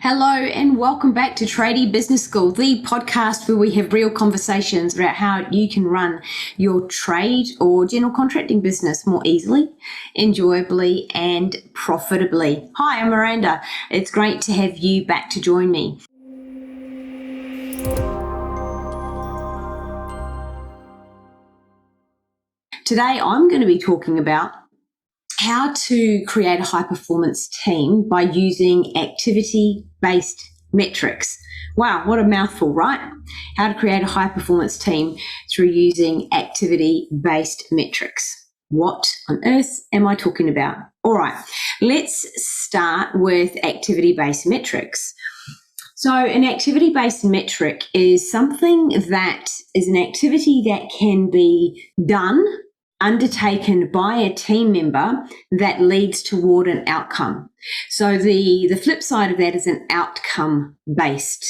Hello and welcome back to Tradie Business School, the podcast where we have real conversations about how you can run your trade or general contracting business more easily, enjoyably and profitably. Hi, I'm Miranda. It's great to have you back to join me. Today I'm going to be talking about how to create a high-performance team by using activity-based metrics. Wow, what a mouthful, right? How to create a high-performance team through using activity-based metrics. What on earth am I talking about? All right, let's start with activity-based metrics. So an activity-based metric is something that is an activity that can be done, undertaken by a team member that leads toward an outcome. So the flip side of that is an outcome-based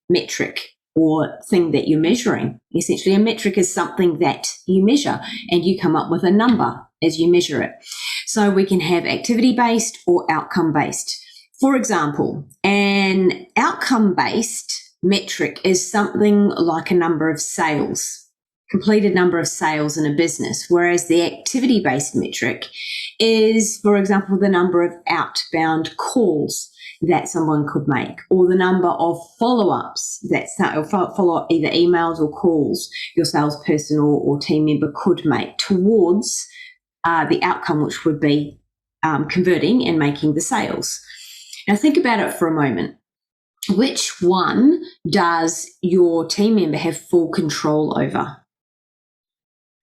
metric or thing that you're measuring. Essentially, a metric is something that you measure and you come up with a number as you measure it. So we can have activity-based or outcome-based. For example, an outcome-based metric is something like a number of sales, completed number of sales in a business, whereas the activity-based metric is, for example, the number of outbound calls that someone could make, or the number of follow-ups follow-up either emails or calls your salesperson or team member could make towards the outcome, which would be converting and making the sales. Now think about it for a moment. Which one does your team member have full control over?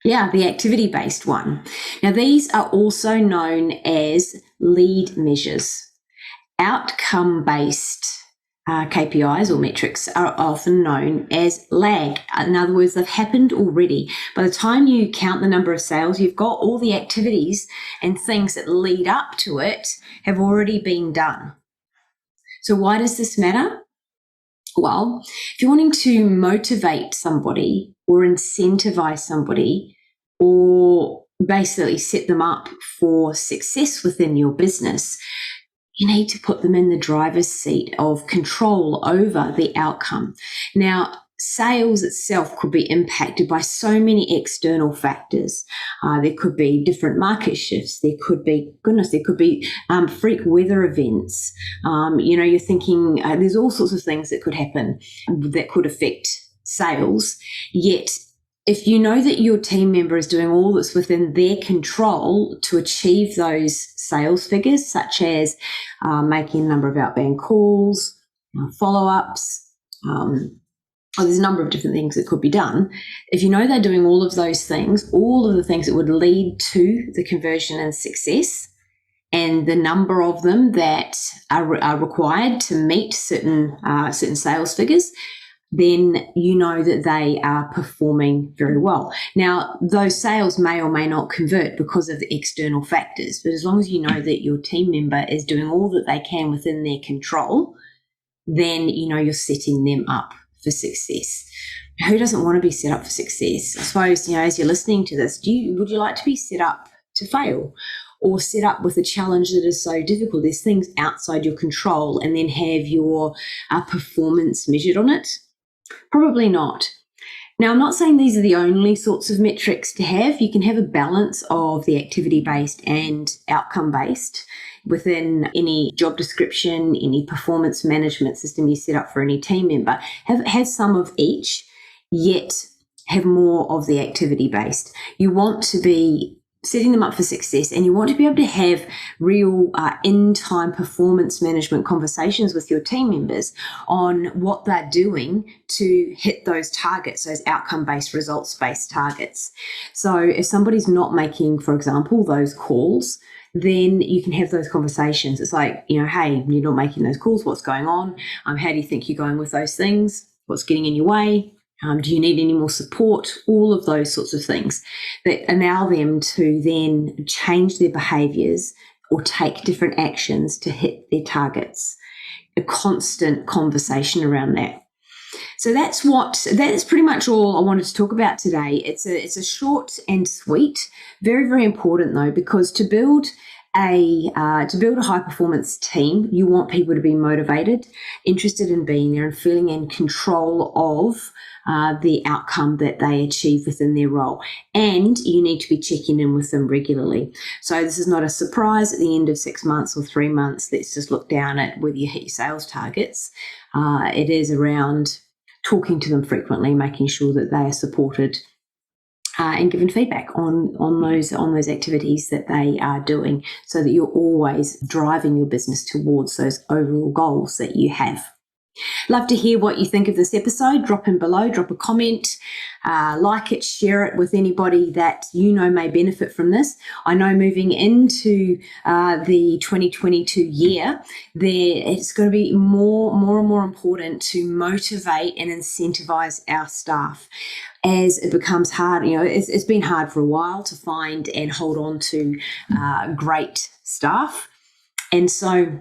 Yeah, the activity-based one. Now, these are also known as lead measures. Outcome-based KPIs or metrics are often known as lag. In other words, they've happened already. By the time you count the number of sales, you've got all the activities and things that lead up to it have already been done. So why does this matter? Well, if you're wanting to motivate somebody or incentivize somebody or basically set them up for success within your business, you need to put them in the driver's seat of control over the outcome. Now, sales itself could be impacted by so many external factors. There could be different market shifts. There could be freak weather events. You're thinking there's all sorts of things that could happen that could affect sales. Yet, if you know that your team member is doing all that's within their control to achieve those sales figures, such as making a number of outbound calls, follow-ups, there's a number of different things that could be done. If you know they're doing all of those things, all of the things that would lead to the conversion and success, and the number of them that are required to meet certain sales figures, then you know that they are performing very well. Now, those sales may or may not convert because of the external factors, but as long as you know that your team member is doing all that they can within their control, then you know you're setting them up for success. Who doesn't want to be set up for success? I suppose, as you're listening to this, would you like to be set up to fail, or set up with a challenge that is so difficult? There's things outside your control and then have your performance measured on it? Probably not. Now, I'm not saying these are the only sorts of metrics to have. You can have a balance of the activity-based and outcome-based within any job description, any performance management system you set up for any team member. Have some of each, yet have more of the activity-based. You want to be setting them up for success, and you want to be able to have real in-time performance management conversations with your team members on what they're doing to hit those targets, those outcome-based, results-based targets. So if somebody's not making, for example, those calls, then you can have those conversations. It's like, hey, you're not making those calls. What's going on? How do you think you're going with those things? What's getting in your way? Do you need any more support? All of those sorts of things that allow them to then change their behaviours or take different actions to hit their targets. A constant conversation around that. So that's pretty much all I wanted to talk about today. It's a short and sweet, very, very important though, because to build to build a high performance team, you want people to be motivated, interested in being there, and feeling in control of the outcome that they achieve within their role. And you need to be checking in with them regularly. So this is not a surprise at the end of 6 months or 3 months. Let's just look down at whether you hit your sales targets. It is around talking to them frequently, making sure that they are supported and given feedback on those activities that they are doing, so that you're always driving your business towards those overall goals that you have. Love to hear what you think of this episode. Drop in below, drop a comment, like it, share it with anybody that you know may benefit from this. I know moving into the 2022 year, it's going to be more and more important to motivate and incentivize our staff, as it becomes hard. It's been hard for a while to find and hold on to great staff. And so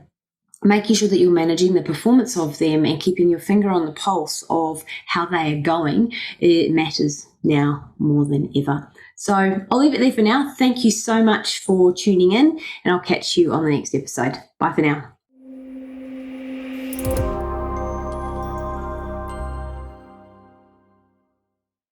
making sure that you're managing the performance of them and keeping your finger on the pulse of how they are going, it matters now more than ever. So I'll leave it there for now. Thank you so much for tuning in, and I'll catch you on the next episode. Bye for now.